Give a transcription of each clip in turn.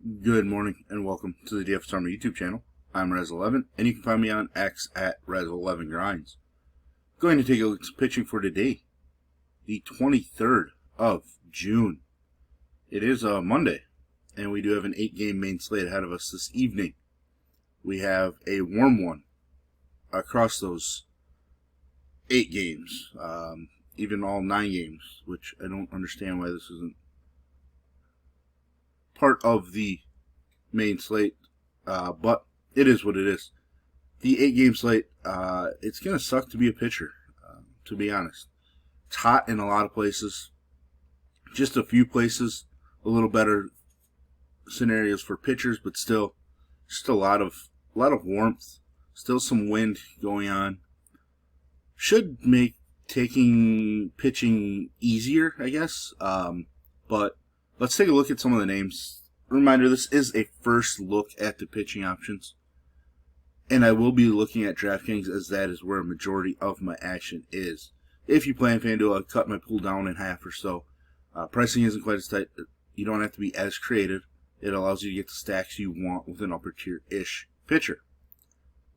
Good morning and welcome to the DFS Army YouTube channel. I'm Razzle11 and you can find me on X at Razzle11Grinds. Going to take a look at pitching for today, the 23rd of June. It is a Monday and we do have an 8-game main slate ahead of us this evening. We have a warm one across those 8 games, even all 9 games, which I don't understand why this isn't part of the main slate, but it is what it is. The 8-game slate, it's going to suck to be a pitcher, to be honest. It's hot in a lot of places. Just a few places, a little better scenarios for pitchers, but still, just a lot of warmth. Still some wind going on. Should make pitching easier, I guess. But let's take a look at some of the names. Reminder, this is a first look at the pitching options. And I will be looking at DraftKings as that is where a majority of my action is. If you play in FanDuel, I've cut my pool down in half or so. Pricing isn't quite as tight. You don't have to be as creative. It allows you to get the stacks you want with an upper tier-ish pitcher.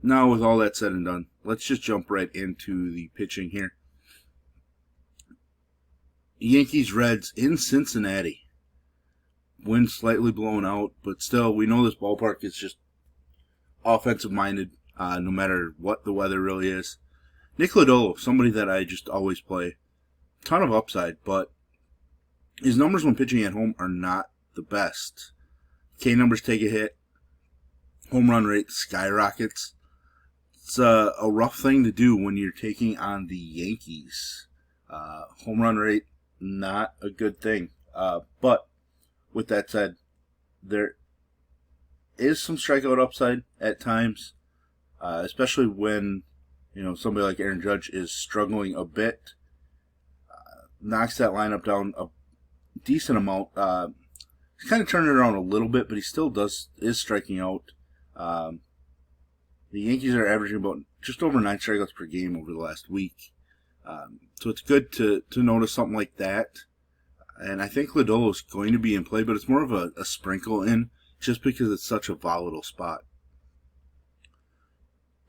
Now, with all that said and done, let's just jump right into the pitching here. Yankees Reds in Cincinnati. Wind slightly blown out, but still, we know this ballpark is just offensive-minded, no matter what the weather really is. Nick Lodolo, somebody that I just always play. Ton of upside, but his numbers when pitching at home are not the best. K numbers take a hit. Home run rate skyrockets. It's a rough thing to do when you're taking on the Yankees. Home run rate, not a good thing. But with that said, there is some strikeout upside at times, especially when somebody like Aaron Judge is struggling a bit. Knocks that lineup down a decent amount. He's kind of turned it around a little bit, but he still is striking out. The Yankees are averaging about just over 9 strikeouts per game over the last week. So it's good to notice something like that. And I think Lodolo is going to be in play, but it's more of a sprinkle in just because it's such a volatile spot.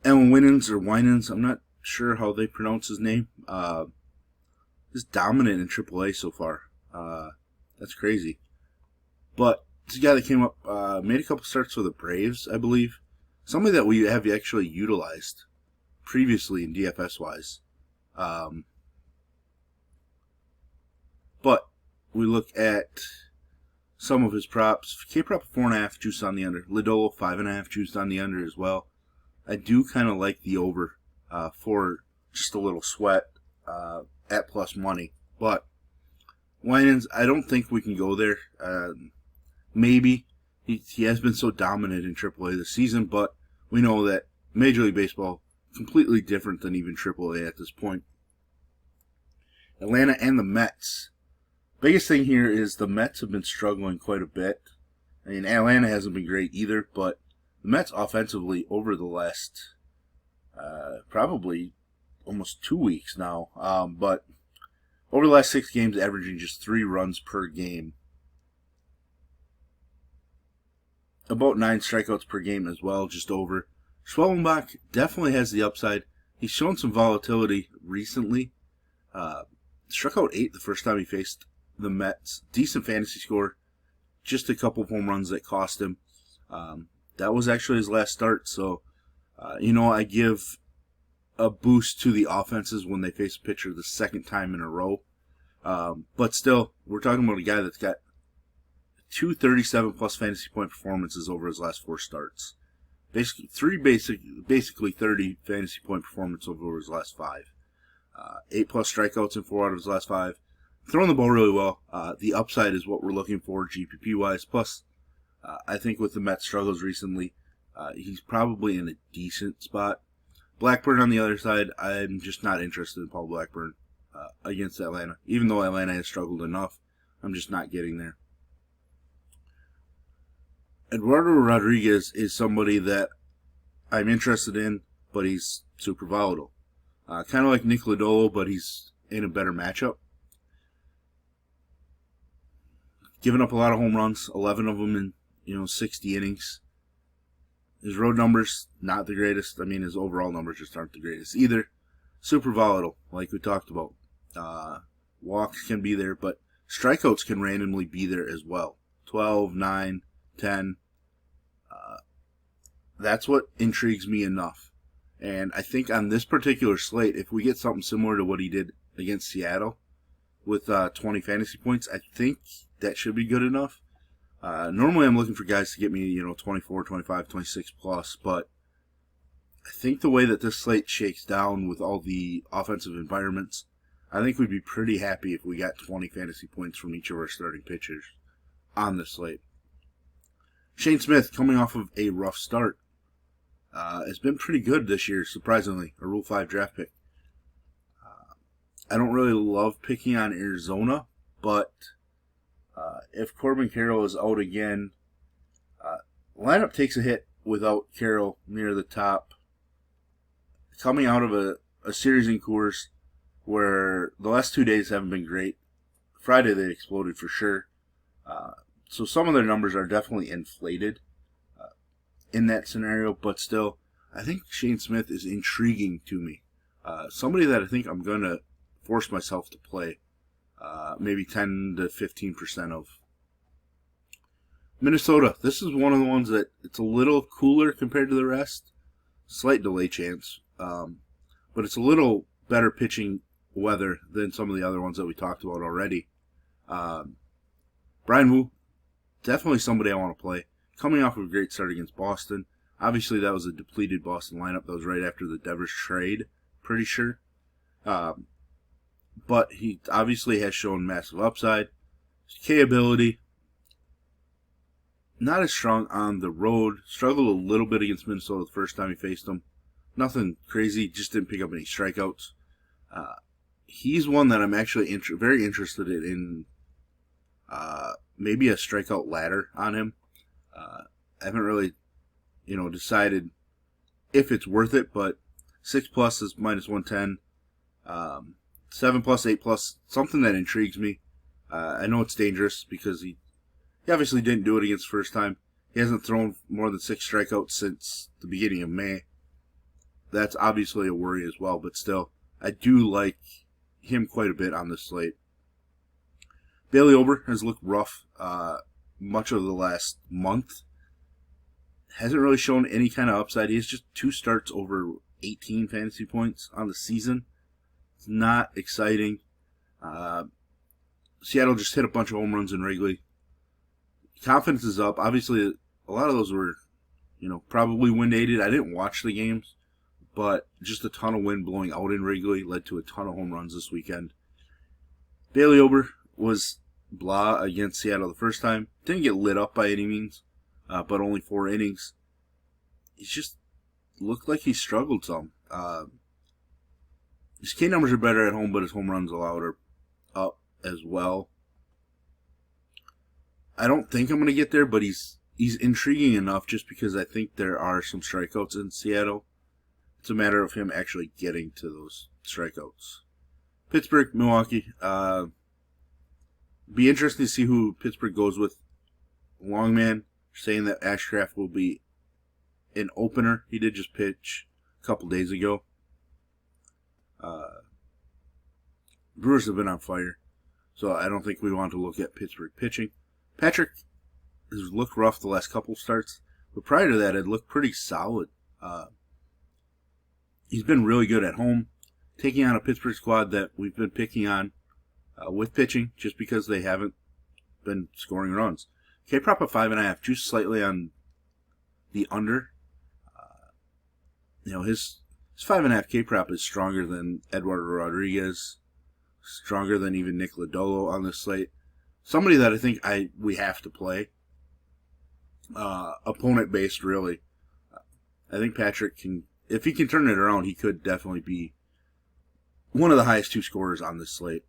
And Winans, I'm not sure how they pronounce his name, is dominant in AAA so far. That's crazy. But it's a guy that came up, made a couple starts for the Braves, I believe. Somebody that we have actually utilized previously in DFS-wise. But we look at some of his props. K-prop 4.5 juice on the under. Lodolo 5.5 juice on the under as well. I do kind of like the over for just a little sweat at plus money. But Winans, I don't think we can go there. Maybe. He has been so dominant in AAA this season, but we know that Major League Baseball completely different than even AAA at this point. Atlanta and the Mets. Biggest thing here is the Mets have been struggling quite a bit. I mean, Atlanta hasn't been great either, but the Mets offensively over the last probably almost 2 weeks now, but over the last 6 games averaging just 3 runs per game. About 9 strikeouts per game as well, just over. Schwellenbach definitely has the upside. He's shown some volatility recently. Struck out 8 the first time he faced the Mets. Decent fantasy score. Just a couple of home runs that cost him. That was actually his last start. So, I give a boost to the offenses when they face a pitcher the second time in a row. But still, we're talking about a guy that's got 237 plus fantasy point performances over his last 4 starts. Basically 30 fantasy point performances over his last 5. 8 plus strikeouts in 4 out of his last 5. Throwing the ball really well. The upside is what we're looking for GPP wise. Plus, I think with the Mets struggles recently, he's probably in a decent spot. Blackburn on the other side, I'm just not interested in Paul Blackburn against Atlanta. Even though Atlanta has struggled enough, I'm just not getting there. Eduardo Rodriguez is somebody that I'm interested in, but he's super volatile. Kind of like Nick Lodolo, but he's in a better matchup. Given up a lot of home runs, 11 of them 60 innings. His road numbers, not the greatest. I mean, his overall numbers just aren't the greatest either. Super volatile, like we talked about. Walks can be there, but strikeouts can randomly be there as well. 12, 9, 10. That's what intrigues me enough. And I think on this particular slate, if we get something similar to what he did against Seattle with 20 fantasy points, I think that should be good enough. Normally I'm looking for guys to get me, 24, 25, 26 plus, but I think the way that this slate shakes down with all the offensive environments, I think we'd be pretty happy if we got 20 fantasy points from each of our starting pitchers on this slate. Shane Smith, coming off of a rough start, has been pretty good this year, surprisingly, a Rule 5 draft pick. I don't really love picking on Arizona, but if Corbin Carroll is out again, lineup takes a hit without Carroll near the top. Coming out of a series in Coors where the last 2 days haven't been great. Friday they exploded for sure. So some of their numbers are definitely inflated in that scenario, but still, I think Shane Smith is intriguing to me. Somebody that I think I'm going to force myself to play maybe 10 to 15% of. Minnesota, this is one of the ones that it's a little cooler compared to the rest. Slight delay chance, but it's a little better pitching weather than some of the other ones that we talked about already. Bryan Woo, definitely somebody I want to play. Coming off of a great start against Boston. Obviously, that was a depleted Boston lineup. That was right after the Devers trade, pretty sure. But he obviously has shown massive upside. His K ability, not as strong on the road. Struggled a little bit against Minnesota the first time he faced them. Nothing crazy, just didn't pick up any strikeouts. He's one that I'm actually very interested in maybe a strikeout ladder on him. I haven't really, decided if it's worth it, but 6 plus is minus 110. 7 plus, 8 plus, something that intrigues me. I know it's dangerous because he obviously didn't do it against the first time. He hasn't thrown more than 6 strikeouts since the beginning of May. That's obviously a worry as well, but still, I do like him quite a bit on this slate. Bailey Ober has looked rough much of the last month. Hasn't really shown any kind of upside. He has just 2 starts over 18 fantasy points on the season. It's not exciting. Seattle just hit a bunch of home runs in Wrigley. Confidence is up. Obviously, a lot of those were, probably wind-aided. I didn't watch the games, but just a ton of wind blowing out in Wrigley led to a ton of home runs this weekend. Bailey Ober was blah against Seattle the first time. Didn't get lit up by any means, but only 4 innings. He just looked like he struggled some. His K numbers are better at home, but his home runs allowed are up as well. I don't think I'm going to get there, but he's intriguing enough just because I think there are some strikeouts in Seattle. It's a matter of him actually getting to those strikeouts. Pittsburgh, Milwaukee. Be interesting to see who Pittsburgh goes with. Longman saying that Ashcraft will be an opener. He did just pitch a couple days ago. Brewers have been on fire, so I don't think we want to look at Pittsburgh pitching. Patrick has looked rough the last couple starts, but prior to that, it looked pretty solid. He's been really good at home, taking on a Pittsburgh squad that we've been picking on with pitching just because they haven't been scoring runs. K-prop at 5.5, just slightly on the under. His 5.5 K-prop is stronger than Eduardo Rodriguez, stronger than even Nick Lodolo on this slate. Somebody that I think we have to play. Opponent-based, really. I think Patrick can, if he can turn it around, he could definitely be one of the highest 2 scorers on this slate.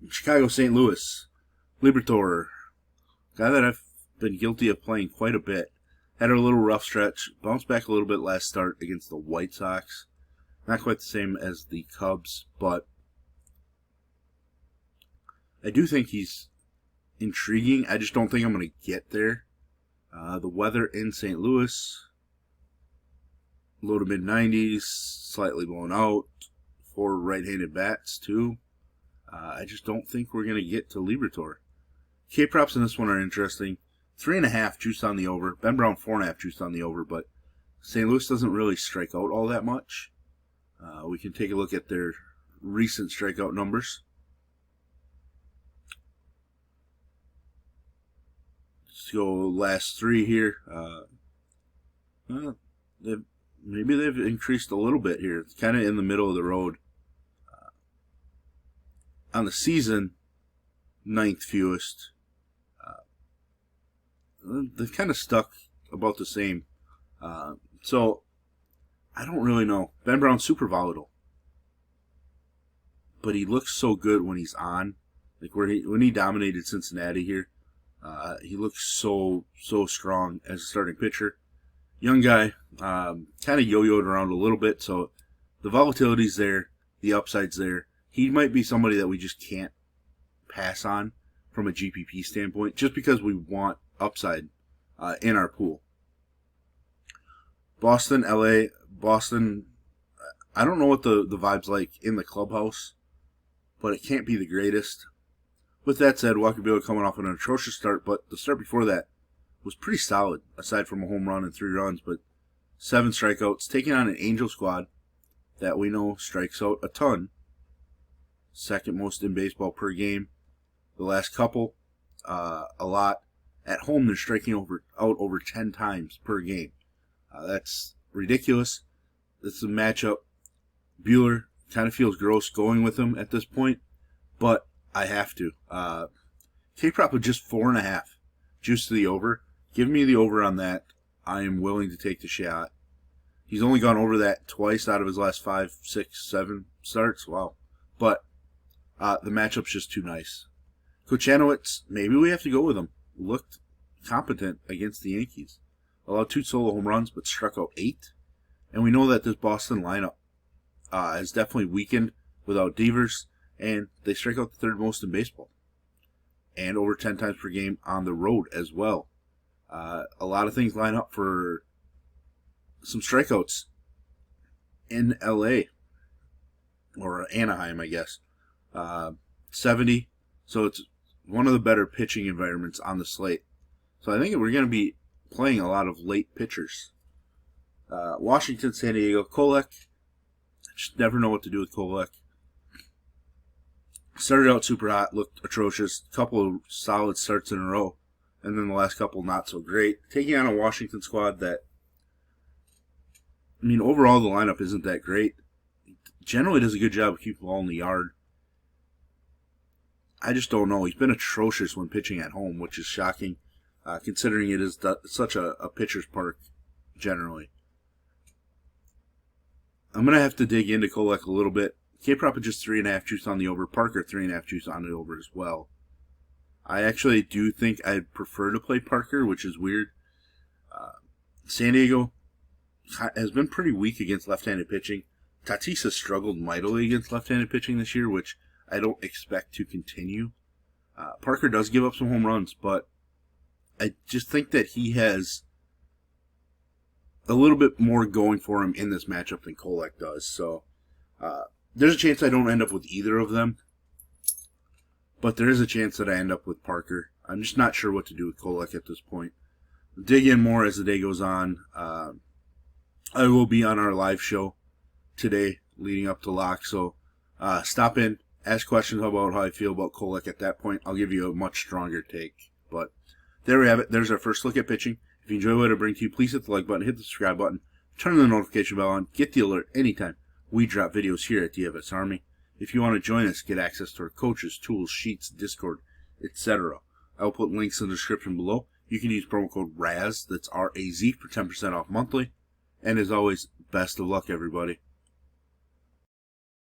Chicago, St. Louis, Liberatore, guy that I've been guilty of playing quite a bit. Had a little rough stretch, bounced back a little bit last start against the White Sox. Not quite the same as the Cubs, but I do think he's intriguing. I just don't think I'm going to get there. The weather in St. Louis, low to mid-90s, slightly blown out. 4 right-handed bats, too. I just don't think we're going to get to Liberatore. K-props in this one are interesting. 3.5 juice on the over. Ben Brown 4.5 juice on the over, but St. Louis doesn't really strike out all that much. We can take a look at their recent strikeout numbers. Let's go last 3 here. Maybe they've increased a little bit here. It's kind of in the middle of the road. On the season, 9th fewest. They've kind of stuck about the same. So, I don't really know. Ben Brown's super volatile. But he looks so good when he's on. Like when he dominated Cincinnati here, he looks so strong as a starting pitcher. Young guy, kind of yo-yoed around a little bit, so the volatility's there, the upside's there. He might be somebody that we just can't pass on from a GPP standpoint, just because we want upside in our pool. Boston, LA, Boston, I don't know what the vibe's like in the clubhouse, but it can't be the greatest. With that said, Walker Buehler coming off an atrocious start, but the start before that was pretty solid, aside from a home run and 3 runs, but 7 strikeouts, taking on an Angel squad that we know strikes out a ton. Second most in baseball per game. The last couple, a lot. At home, they're striking out over 10 times per game. That's ridiculous. This is a matchup. Buehler kind of feels gross going with him at this point, but I have to. K-prop with just 4.5. Juice to the over. Give me the over on that. I am willing to take the shot. He's only gone over that twice out of his last 5, 6, 7 starts. Wow. But the matchup's just too nice. Kochanowicz, maybe we have to go with him. Looked competent against the Yankees. Allowed 2 solo home runs, but struck out 8. And we know that this Boston lineup has definitely weakened without Devers, and they strike out the 3rd most in baseball. And over 10 times per game on the road as well. A lot of things line up for some strikeouts in LA, or Anaheim, I guess. 70, so it's one of the better pitching environments on the slate. So I think we're going to be playing a lot of late pitchers. Washington, San Diego, Kolek. I just never know what to do with Kolek. Started out super hot, looked atrocious. Couple of solid starts in a row, and then the last couple not so great. Taking on a Washington squad that, I mean, overall the lineup isn't that great. Generally does a good job of keeping the ball in the yard. I just don't know. He's been atrocious when pitching at home, which is shocking, considering it is such a pitcher's park generally. I'm going to have to dig into Kolek a little bit. K-prop is just 3.5 juice on the over. Parker 3.5 juice on the over as well. I actually do think I'd prefer to play Parker, which is weird. San Diego has been pretty weak against left-handed pitching. Tatis has struggled mightily against left-handed pitching this year, which I don't expect to continue. Parker does give up some home runs, but I just think that he has a little bit more going for him in this matchup than Kolek does. So there's a chance I don't end up with either of them, but there is a chance that I end up with Parker. I'm just not sure what to do with Kolek at this point. Dig in more as the day goes on. I will be on our live show today leading up to lock, so stop in, ask questions about how I feel about Kolek at that point. I'll give you a much stronger take. But there we have it. There's our first look at pitching. If you enjoy what I bring to you, please hit the like button, hit the subscribe button, turn the notification bell on, get the alert anytime we drop videos here at DFS Army. If you want to join us, get access to our coaches, tools, sheets, Discord, etc. I'll put links in the description below. You can use promo code RAZ, that's R-A-Z, for 10% off monthly. And as always, best of luck, everybody.